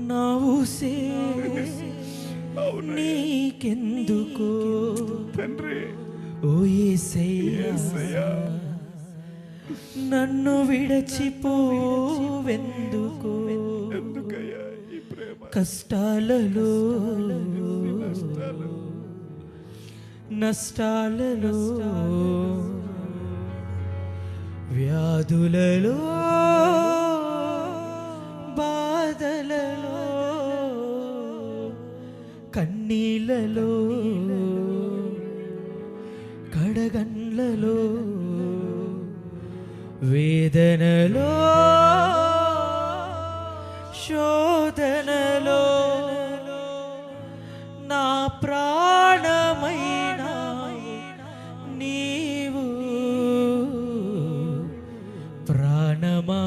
నా ఊసే నీకెందుకు తండ్రి, ఓ యేసయ్యా, నన్ను విడచిపోవెందుకు? ఎందుకయ్యా ఈ ప్రేమ? కష్టాలలో నష్టాలలో వ్యాధులలో బాధలలో కన్నీళ్ళలో కడగండ్లలో వేదనలో శోధనలో నా ప్రాణమైన నీవు ప్రాణమా,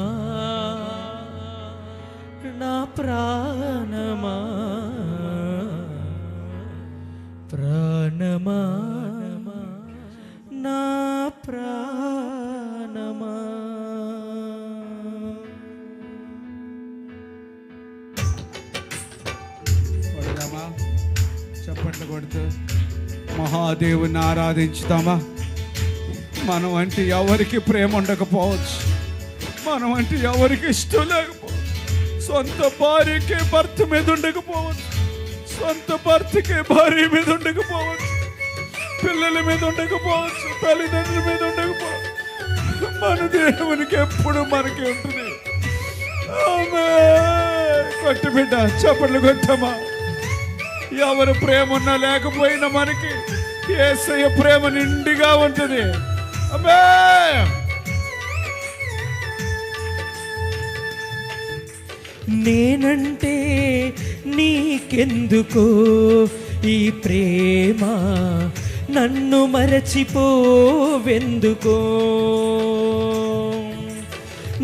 నా ప్రాణమా, ప్రాణమా, నా ప్రాణమా. కొడదామా? చప్పట్లు కొడుతూ మహాదేవుని ఆరాధించుతామా? మనం అంటే ఎవరికి ప్రేమ ఉండకపోవచ్చు, మనం అంటే ఎవరికి ఇష్టం లేకపోవచ్చు, సొంత భార్యకి భర్త మీద ఉండకపోవచ్చు, సొంత భర్తకి భార్య మీద ఉండకపోవచ్చు, పిల్లల మీద ఉండకపోవచ్చు, తల్లిదండ్రుల మీద ఉండకపోవచ్చు. మన దేవునికి ఎప్పుడు మనకి ఉంటుంది. కొట్టు బిడ్డ, చప్పట్లు కొట్టమా? ఎవరు ప్రేమ ఉన్నా లేకపోయినా మనకి యేసయ్య ప్రేమ నిండిగా ఉంటుంది. నేనంటే నీకెందుకు ఈ ప్రేమ, నన్ను మరచిపోవెందుకో?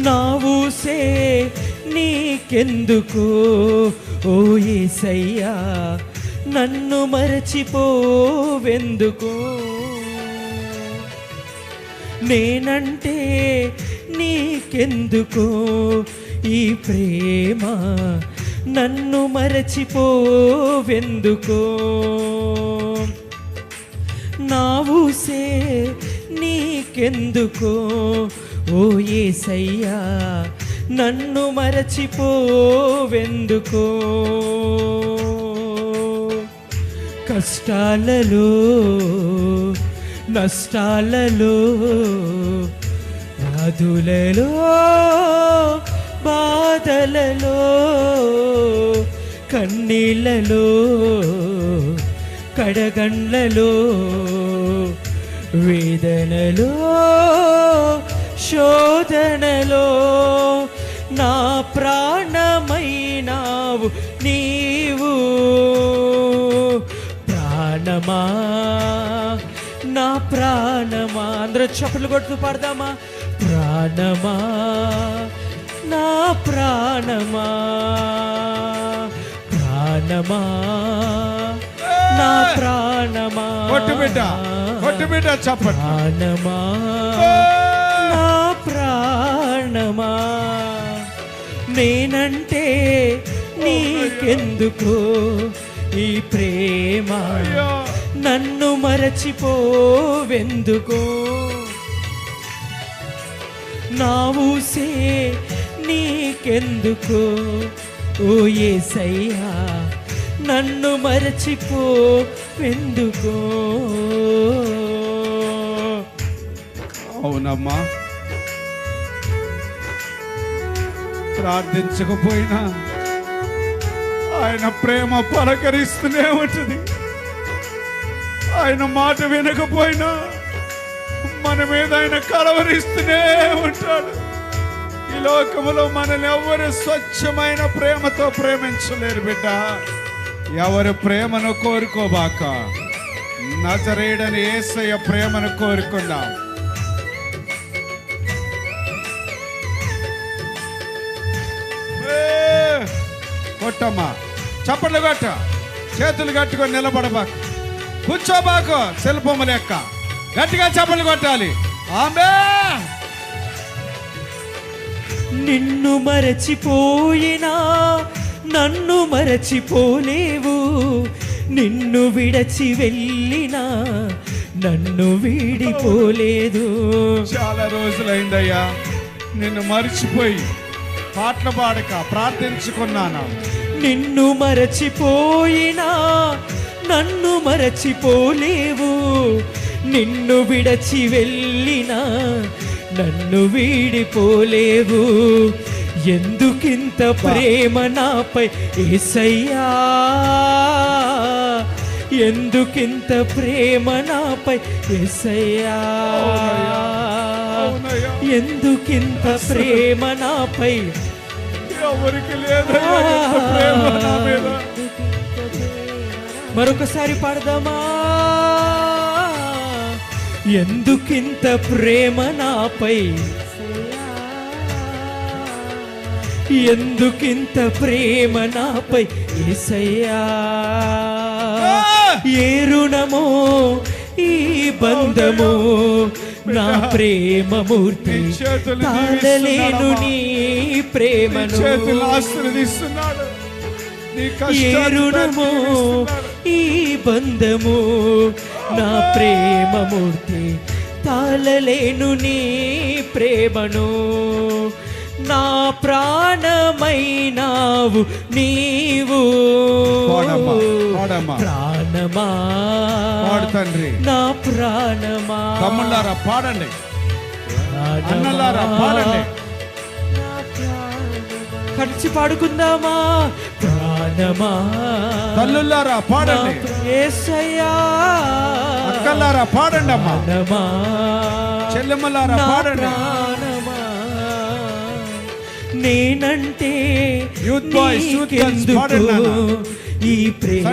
నా ఊసే నీకెందుకు ఓ యేసయ్యా, నన్ను మరచిపోవెందుకో? నేనంటే నీకెందుకో ఈ ప్రేమ, నన్ను మరచిపోవెందుకో? నా ఊసే నీకెందుకో ఓ యేసయ్యా, నన్ను మరచిపోవెందుకో? కష్టాలలో నష్టాలలో వ్యాధులలో బాధలలో కన్నీళ్ళలో కడగండ్లలో వేదనలో శోధనలో నా ప్రాణమైనావు నీవు. ప్రాణమా, నా ప్రాణమా, అందరూ చప్పట్లు కొడుతూ పాడదామా? ప్రాణమా, నా ప్రాణమా, ప్రాణమా, నా ప్రాణమా. కొట్టు బిడ్డ, కొట్టు బిడ్డ, చప్పట్లు. ప్రాణమా, నా ప్రాణమా, నేనంటే నీకెందుకు ఈ ప్రేమ, నన్ను మరచిపోవెందుకో? నా ఊసే నీకెందుకు ఓ యేసయ్యా, నన్ను మరచిపోవెందుకో? అవునమ్మా, ప్రార్థించకపోయినా ఆయన ప్రేమ పలకరిస్తూనే ఉంటుంది. ఆయన మాట వినకపోయినా మన మీద ఆయన కలవరిస్తూనే ఉంటాడు. ఈ లోకములో మనల్ని ఎవరు స్వచ్ఛమైన ప్రేమతో ప్రేమించలేరు బిడ్డ. ఎవరు ప్రేమను కోరుకోబాక, నజరేయుడని యేసయ్య ప్రేమను కోరుకుందాం. కొట్టమ్మా, చప్పట్లు కొట్ట, చేతులు కట్టుకొని నిలబడబాక, కూర్చోబాకు, శిల్పము లెక్క గట్టిగా చప్పట్లు కొట్టాలి. ఆమె నిన్ను మరచిపోయినా నన్ను మరచిపోలేవు, నిన్ను విడచి వెళ్ళినా నన్ను వీడిపోలేదు. చాలా రోజులైందయ్యా నిన్ను మర్చిపోయి పాటలు పాడక ప్రార్థించుకున్నాను. నిన్ను మరచిపోయినా నన్ను మరచిపోలేవు, నిన్ను విడచి వెళ్ళినా నన్ను వీడిపోలేవు. ఎందుకింత ప్రేమ నాపై యేసయ్యా, ఎందుకింత ప్రేమ నాపై యేసయ్యా, ఎందుకింత ప్రేమ నాపై. ఎవరికి లేదయ్యా ఇంత ప్రేమ నా మీద. మరొకసారి పాడదామా? ఎందుకింత ప్రేమ నాపై, ఎందుకింత ప్రేమ నాపై యేసయ్యా. ఏ రుణమో ఈ బంధము నా ప్రేమ మూర్తి, తాళలేను నీ ప్రేమను. ఆశీర్వదిస్తున్నాడు. ఏ రుణమో ఈ బంధము నా ప్రేమ మూర్తి, తాళలేను నీ ప్రేమను. నా ప్రాణమైనావు నీవు, ప్రాణమా తండ్రి, నా ప్రాణమా. తమ్ముళ్ళారా పాడండి, అన్నలారా పాడండి, కలిసి పాడుకుందామా? ప్రాణమా, తల్లులారా పాడండి, యేసయ్యా, అక్కలారా పాడండి, అమ్మా ప్రాణమా, చెల్లెమ్మలారా పాడండి. నేనంటే యూత్ బాయ్స్, యూత్ గర్ల్స్ పాడండి నాన్న. ఈ ప్రేమ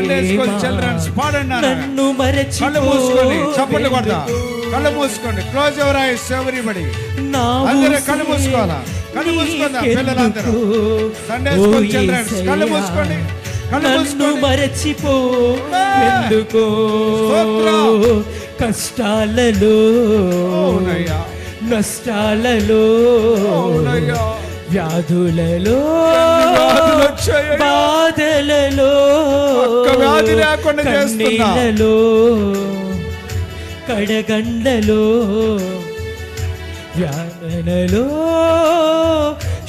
నన్ను మరచి, కళ్ళు మూసుకోండి, చప్పట్లు కొడతా, కళ్ళు మూసుకోండి. Close your ice everybody. అందరూ కళ్ళు మూసుకోవాలా? కళ్ళు మూసుకుందా పిల్లలందరూ? సండే స్కూల్ చిల్డ్రన్స్ కళ్ళు మూసుకోండి, కళ్ళు మూసుకోండి. మరచిపో ఎందుకో కష్టాలలో, నష్టాలలో, వ్యాధులలో, బాధలలో, కన్నీళ్ళలో, కడగండ్లలో, వ్యాధనలో,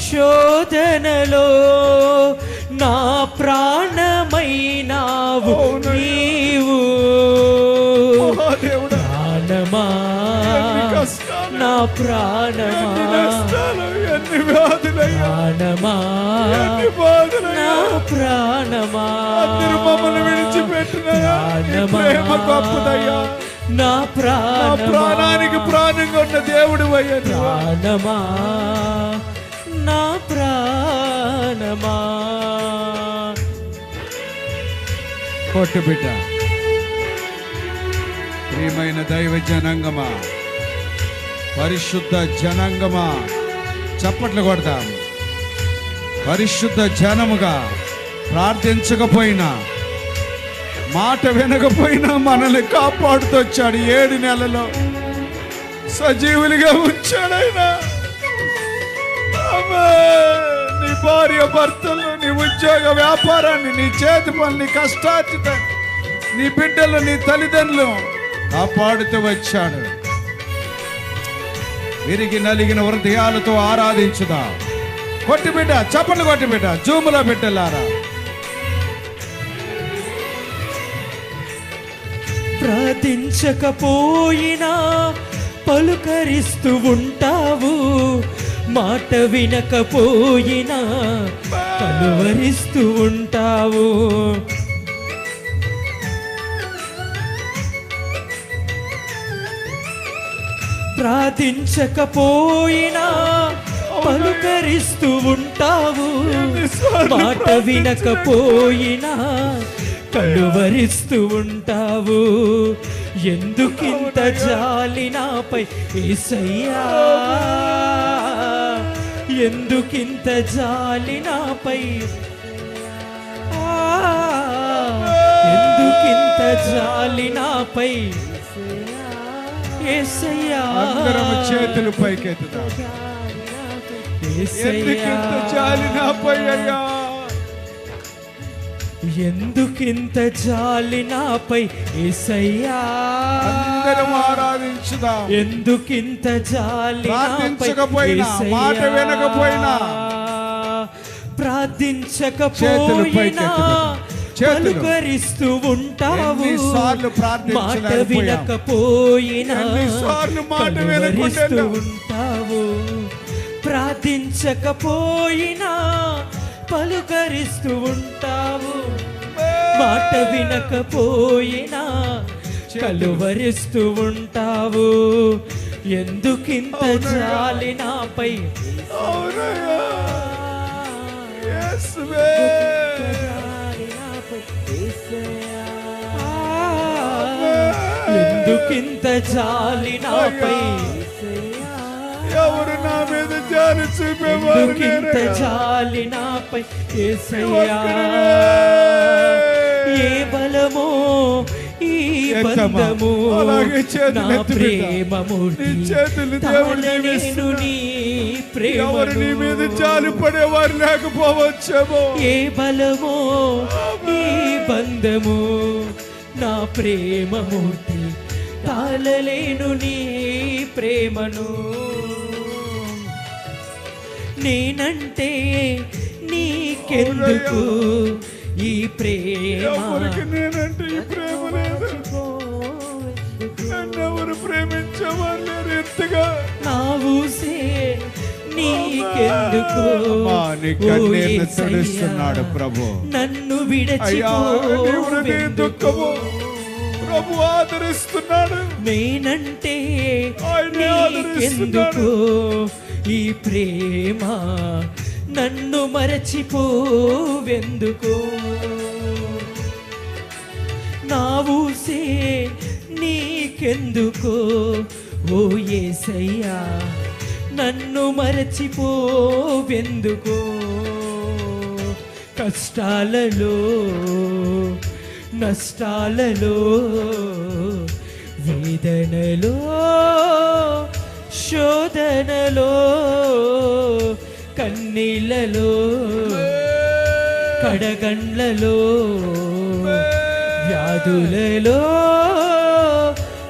శోధనలో నా ప్రాణమైనావు నీవు. ప్రాణమా, నా ప్రాణమా, ప్రాణమా, నా ప్రాణమా, నా ప్రాణానికి ప్రాణంగా ఉన్న దేవుడు అయ్యా. ప్రాణమా, నా ప్రాణమా. కొట్టు బిడ్డ, ప్రియమైన దైవ జనాంగమా, పరిశుద్ధ జనాంగమా, చప్పట్లు కొడతాం. పరిశుద్ధ జనముగా ప్రార్థించకపోయినా, మాట వినకపోయినా మనల్ని కాపాడుతూ వచ్చాడు. 7 నెలలో సజీవులుగా ఉంచాడైనా. నీ భార్య భర్తలు, నీ ఉద్యోగ వ్యాపారాన్ని, నీ చేతి పనులు, నీ కష్టార్జితాన్ని, నీ బిడ్డలు, నీ తల్లిదండ్రులు కాపాడుతూ వచ్చాడు. విరిగి నలిగిన హృదయాలతో ఆరాధించుదా. కొట్టి బిడ్డ, చప్పట్లు కొట్టి బిడ్డ, జూములో బిడ్డలారా. ప్రార్థించకపోయినా పలుకరిస్తూ ఉంటావు, మాట వినకపోయినా కలువరిస్తూ ఉంటావు. ప్రార్థించకపోయినా పలుకరిస్తూ ఉంటావు, మాట వినకపోయినా కలువరిస్తూ ఉంటావు. ఎందుకింత జాలి నాపై యేసయ్యా, ఎందుకింత జాలి నాపై, ఎందుకింత జాలి నాపై యేసయ్యా. అందరం చేతులు పైకెత్తుదాం. ఎందుకింత జాలి నాపై అయ్యా, ఎందుకింత జాలి నాపై యేసయ్యా, అందరం ఆరాధించుదాం. ఎందుకింత జాలి నాపై ప్రార్థించకపోయినా, మాట వినకపోయినా, ప్రార్థించకపోయినా పలుకరిస్తూ ఉంటావు. మాట వినకపోయినా పలుకరిస్తూ ఉంటావు. ప్రార్థించకపోయినా పలుకరిస్తూ ఉంటావు. మాట వినకపోయినా కలువరిస్తూ ఉంటావు. ఎందుకింత జాలి నాపై, ఎందుకింత జాలి నాపై, ఎవరు నా మీద జాలి చూపేవారు? ఎందుకింత జాలి నాపై యేసయ్యా. ఏ బలమో ఈ బంధము నా ప్రేమమూర్తి, తాళలేను నీ ఎవరు నీ మీద ప్రేమను. జాలి పడేవారు లేకపోవచ్చేమో. ఏ బలమో ఈ బంధము నా ప్రేమమూర్తి, తాళలేను నీ ప్రేమను. నేనంటే నీకెందుకు ఈ ప్రేమ, ఎవరికి నేనంటే ఈ ప్రేమ లేదు. నన్నెవరు ప్రేమించేవారు లేరు ఎంతగా. నా ఊసే నీకెందుకు అమ్మా, నీ ఓ కన్నీళ్లు యేసయ్యా, తుడుస్తున్నాడు ప్రభు. నన్ను అయ్యా, నీ విడచిపోవెందుకు. దుఃఖము ప్రభు ఆదరిస్తున్నాడు. నేనంటే ఆయనే నీకెందుకు ఈ ప్రేమ, నన్ను మరచిపోవెందుకు. నా ఊసే నీకెందుకు ఓ యేసయ్యా, నన్ను మరచిపోవెందుకు. కష్టాలలో నష్టాలలో వేదనలో శోధనలో కన్నీళ్ళలో కడగండ్లలో వ్యాధులలో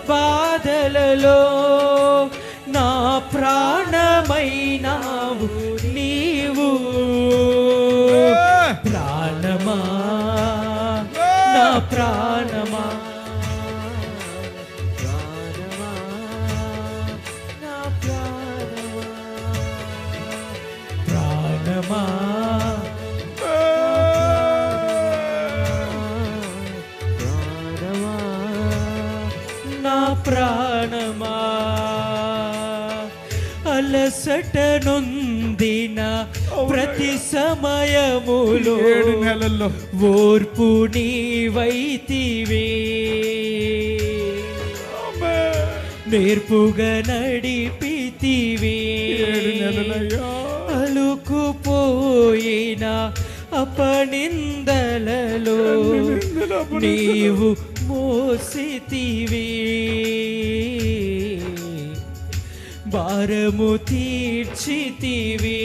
బాధలలో నా ప్రాణమైనావు నీవు. ప్రాణమా నా ప్రాణమా, ప్రాణమా నా ప్రాణమా, ప్రాణమా ప్రాణమా నా ప్రాణమా. అలసట నొందిన ప్రతి సమయములో 7 నెలల్లో ఓర్పు నీవైతివే, నేర్పుగా నడిపితివే. 7 నెలలయ్యా. అలుకుపోయిన అపనిందలలో నీవు మోసితివే. భారము తీర్చితివే.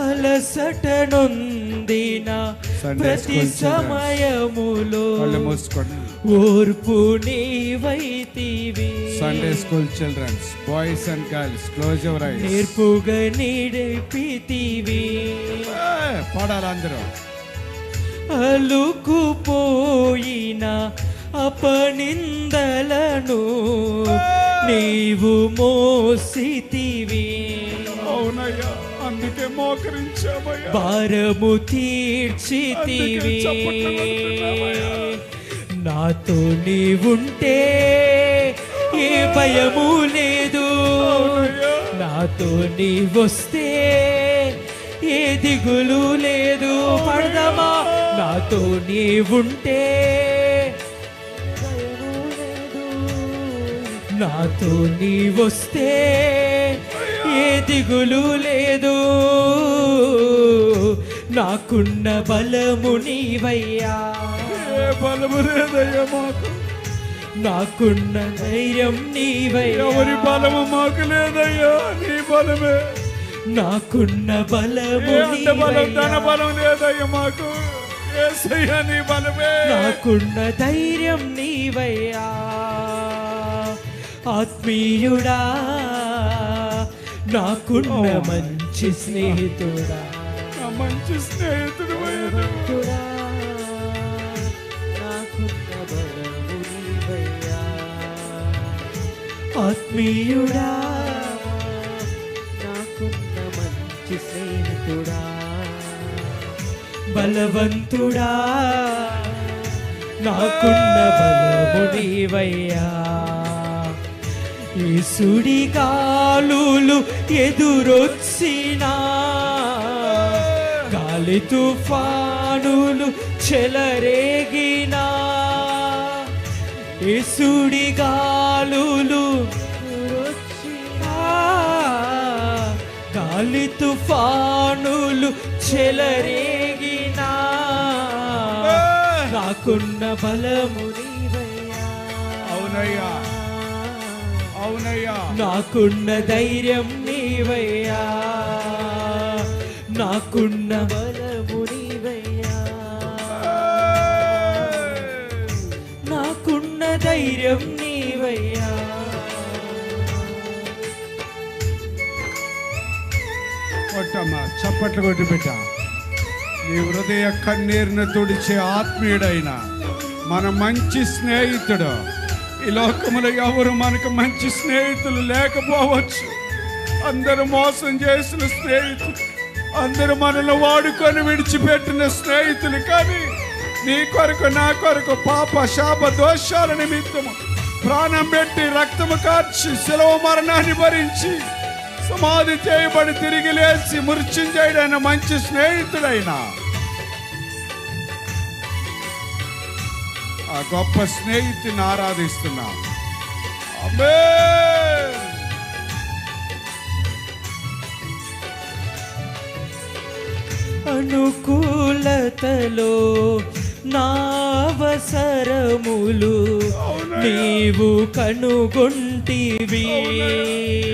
అలసట నొందిన ప్రతి సమయములో కళ్ళు మూసుకోండి. ఓర్పు నీవైతివి. Sunday school childrens, boys and girls, close your eyes. నేర్పుగా నీడపితివి. పాడాలి అందరూ. అలుకుపోయిన అపనిందలను నీవు మోసితివి. అవునయ్యా, అందుకే మోకరించామయ్యా. భారము తీర్చితివి. నాతో నీవుంటే ఏ భయము లేదు. నాతో నీవొస్తే ఏ దిగులు లేదు. పడదమా నాతో నీవుంటే నాతో నీవొస్తే ఏ దిగులు లేదు. నాకున్న బలము నీవయ్యా. ఏ బలము లేదయ్యా మాకు. నాకున్న ధైర్యం నీవయ్యా. ఎవరి బలము మాకు లేదయ్యా, నీ బలమే. నాకున్న బలము అంత బలం ధన బలం లేదయ్యా మాకు, యేసయ్యా నీ బలమే. నాకున్న ధైర్యం నీవయ్యా. ఆత్మీయుడా, నాకున్న మంచి స్నేహితుడా, మంచి స్నేహితుడు నాకున్న బలము నీవయ్యా. ఆత్మీయుడా, నాకున్న మంచి స్నేహితుడా, బలవంతుడా, నాకున్న బలము నీవయ్యా. ఈ సుడిగాలులు ఎదురొచ్చినా, గాలి తుఫానులు చెలరేగినా, ఈ సుడిగాలులు గాలి తుఫానులు చెలరేగినా, నాకున్న బలము నీవయ్యా. అవునయ్యా, అవునయ్యా. నాకున్న ధైర్యం నీవయ్యా. నాకున్న బలము నీవయ్యా. నాకున్న ధైర్యం నీవయ్యా. కొట్టమ్మా, చప్పట్లు కొట్టి పెట్ట. నీ హృదయ కన్నీరును తుడిచే ఆత్మీయుడైన మన మంచి స్నేహితుడు. ఈ లోకములో ఎవరు మనకు మంచి స్నేహితులు లేకపోవచ్చు. అందరూ మోసం చేసిన స్నేహితులు, అందరూ మనల్ని వాడుకొని విడిచిపెట్టిన స్నేహితులు. కానీ నీ కొరకు నా కొరకు పాప శాప దోషాల నిమిత్తము ప్రాణం పెట్టి రక్తము కార్చి శిలువ మరణాన్ని భరించి సమాధి చేయబడి తిరిగి లేచి మృత్యుంజయుడైన మంచి స్నేహితుడైన ఆ గొప్ప స్నేహితుని ఆరాధిస్తున్నా. ఆమేన్. అనుకూలతలో నా అవసరములు నీవు కనుగొంటివి.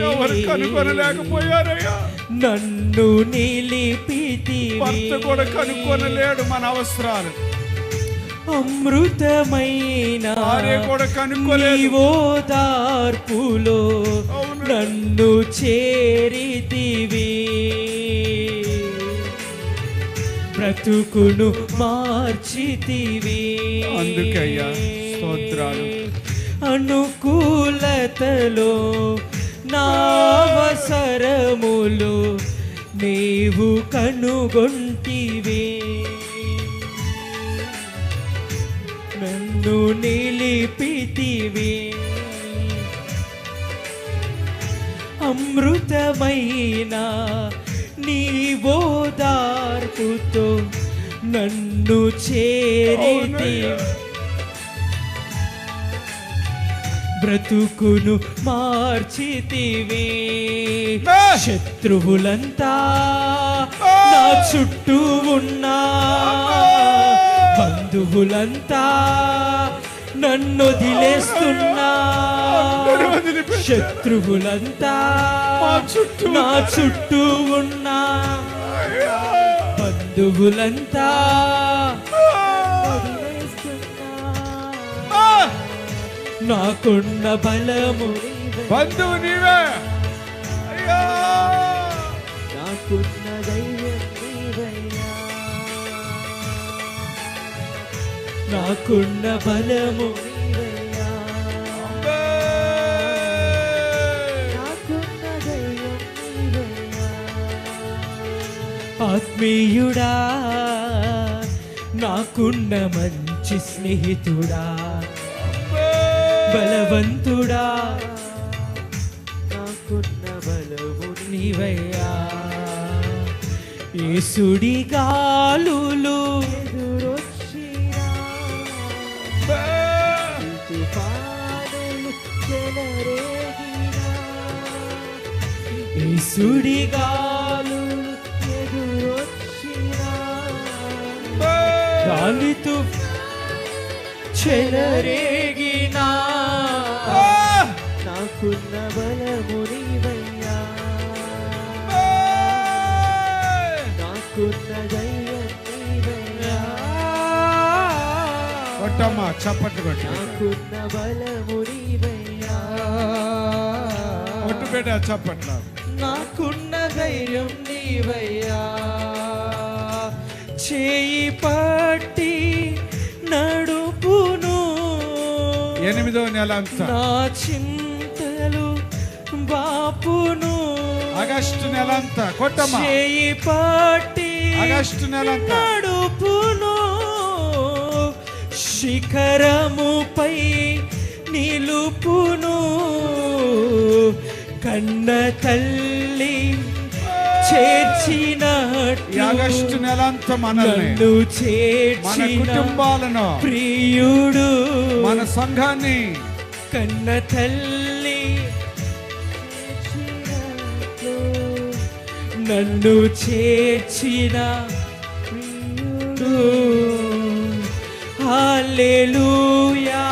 ఎవరు కనుగొనలేకపోయారయ్యా. నన్ను నిలిపితివి. భర్త కూడా కనుగొనలేడు మన అవసరాలు. అమృతమైన ఓదార్పులో నన్ను చేరితివి. బ్రతుకును మార్చితివి. అందుకయ్యా స్తోత్రాలు. అనుకూలతలో నా అవసరములు నీవు కనుగొంటివి. నన్ను నిలిపితివి. అమృతమైన నీ ఓదార్పుతో నన్ను చేరితి. బ్రతుకును మార్చితివి. శత్రువులంతా నా చుట్టూ ఉన్నా, బంధువులంతా నన్ను వదిలేస్తున్నా. శత్రువులంతా నా చుట్టూ ఉన్నా, బంధువులంతా వదిలేస్తున్నా. నాకున్న బలము బంధువు నీవే. నాకున్న ధైర్యం నీవయ్యా. నాకున్న బలము నీవయ్యా. నాకున్న ధైర్యం నీవయ్యా. ఆత్మీయుడా, నాకున్న మంచి స్నేహితుడా, బలవంతుడా, నాకున్న బలము నీవయ్యా. ఈ సుడిగాలులు ఎదురొచ్చినా, తుఫానులు చెలరేగినా, ఈ సుడిగాలులు ఎదురొచ్చినా, గాలి తుఫాను చెలరేగినా, నాకున్న బలము నీవయ్యా, నాకున్న ధైర్యం నీవయ్యా, కొట్టమ్మా చప్పట్లు కొట్టు, నాకున్న బలము నీవయ్యా, కొట్టు బిడ్డ చప్పట్లు. నాకున్న ధైర్యం నీవయ్యా, చేయి పట్టి నడుపును, 8వ నెల అంతా నా చింతలు బాపును, ఆగస్టు నెల అంతా కొట్టమ్మా, చేయి పట్టి ఆగస్టు నెల అంతా నడుపును, శిఖరముపై నిలుపును, కన్న తల్లి చేర్చినట్లు ఈ ఆగస్టు నెల అంతా మనల్ని, నన్ను మన చేర్చిన కుటుంబాలను, ప్రియుడు, మన సంఘాన్ని కన్న తల్లి చేర్చినట్లు నన్ను చేర్చిన ప్రియుడు. హల్లెలూయా,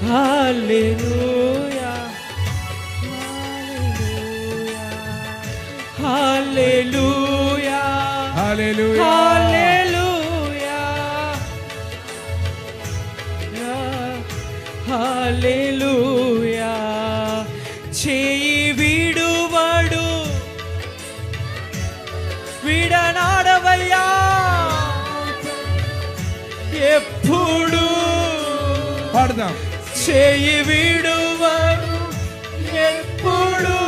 హల్లెలూయా, హల్లెలూయా, హల్లెలూయా, హల్లెలూయా, హల్లెలూయా, చేయి విడువడు విడనాడవయ్యా ఎప్పుడు, పాడదాం. చేయి విడువడు ఎప్పుడు,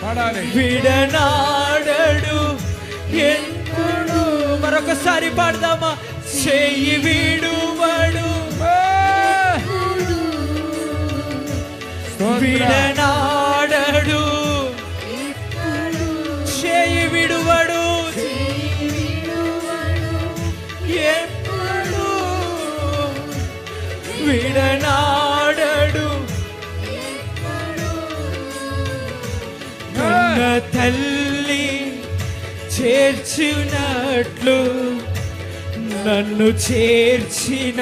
పాడాలి. విడనాడడు ఎప్పుడు. మరొకసారి పాడదామా, చేయి విడువడు విడనాడడు, చేయి విడువడు ఎప్పుడు, విడనాడడు, కన్న తల్లి చేర్చినట్లు నన్ను చేర్చిన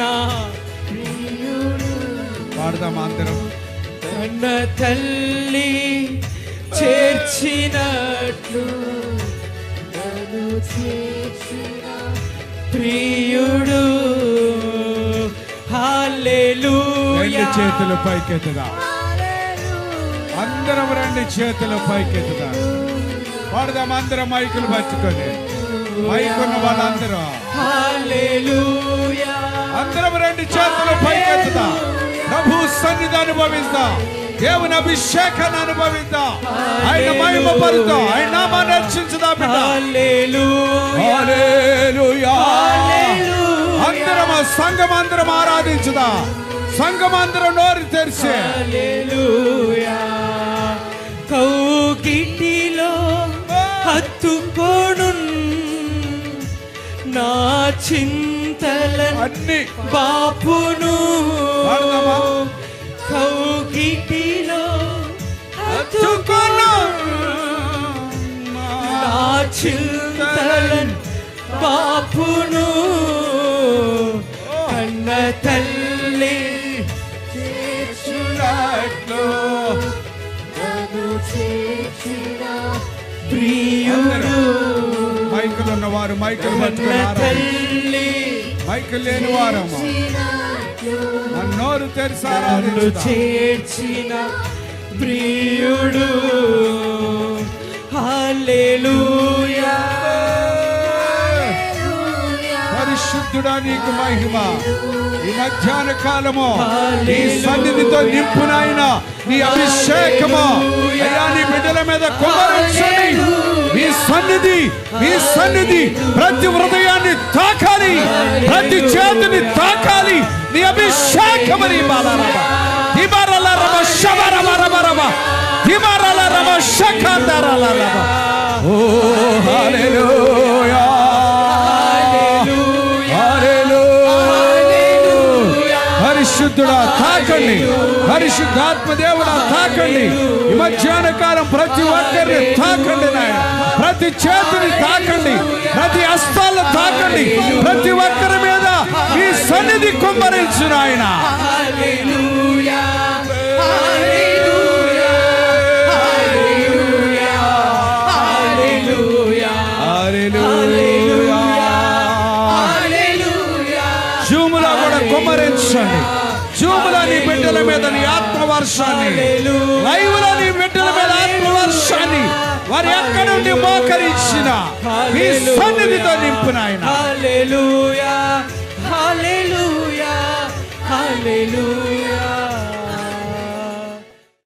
ప్రియుడు, పాడదాం అందరం. కన్న తల్లి చేర్చినట్లు నన్ను చేర్చిన ప్రియుడు. హల్లెలూయా, 2 చేతులు పైకెత్తుదా, అందరం 2 చేతులు పైకెత్తుదా. పాడదాం అందరం మైకులు పట్టుకొని, మైకున్న వాళ్ళందరూ హల్లెలూయా, అందరం 2 చేతులు పైకెత్తుదా. ప్రభు సన్నిధి అనుభవిస్తా, దేవుని అభిషేకాన్ని అనుభవిస్తా, ఆయన మహిమ పరుతా, ఆయన నామాన్ని హెచ్చించుదా బిడ్డ. హల్లెలూయా, హల్లెలూయా. హల్లెలూయా, అందరం సంఘం అందరం ఆరాధించుదా, సంఘం అందరం నోరు తెరిచి హల్లెలూయా, కౌగిటిలో హత్తుకోను నా చింతలను అన్ని బాపును, పాడదామా? కౌగిటిలో హత్తుకోను నా చింతలను బాపును, కన్న తల్లి చేర్చునట్లు నన్ను చేర్చిన ప్రియుడు. మైకులు ఉన్నవారు మైకులు పట్టుకొని కన్న ఆరాధించు. తల్లి మైకులు లేని వారమ్మా నోరు తెరిచి నన్ను ఆరాధించుదా. చేర్చిన ప్రియుడు. హల్లెలూయా, పరిశుద్ధుడా నీకు మహిమ. ఈ మధ్యాహ్న కాలము నీ సన్నిధితో నింపునైనా నీ అభిషేకము అయ్యా నీ బిడ్డల మీద కుమరించండి. మీ సన్నిధి ప్రతి హృదయాన్ని తాకాలి, ప్రతి చేతిని తాకాలి. నీ అభిషేకమని బాలరమ దిబరలరమ శబరమరమరమ దిబరలరమ శకందరలరమ. ఓ హల్లెలూయా, పరిశుద్ధుడా తాకండి, పరిశుద్ధాత్మ దేవుడా తాకండి. ఈ మధ్యాహ్న కాలం ప్రతి ఒక్కరిని తాకండి నాయన, ప్రతి ప్రతి చేతిని తాకండి, ప్రతి హస్తాలను తాకండి, ప్రతి ఒక్కరి మీద మీ సన్నిధి కుమ్మరించిన ఆయన. హల్లెలూయా హల్లెలూయా హల్లెలూయా హల్లెలూయా హల్లెలూయా హల్లెలూయా. జూములో కూడా కుమ్మరించండి. జూములో నీ బిడ్డల మీద నీ ఆత్మవర్షాన్ని, లైవ్ లో నీ బిడ్డల మీద ఆత్మవర్షాన్ని వారు ఎక్కడ నుండి మోకరించిన మీ సన్నిధితో నింపిన ఆయన. హల్లెలూయా హల్లెలూయా హల్లెలూయా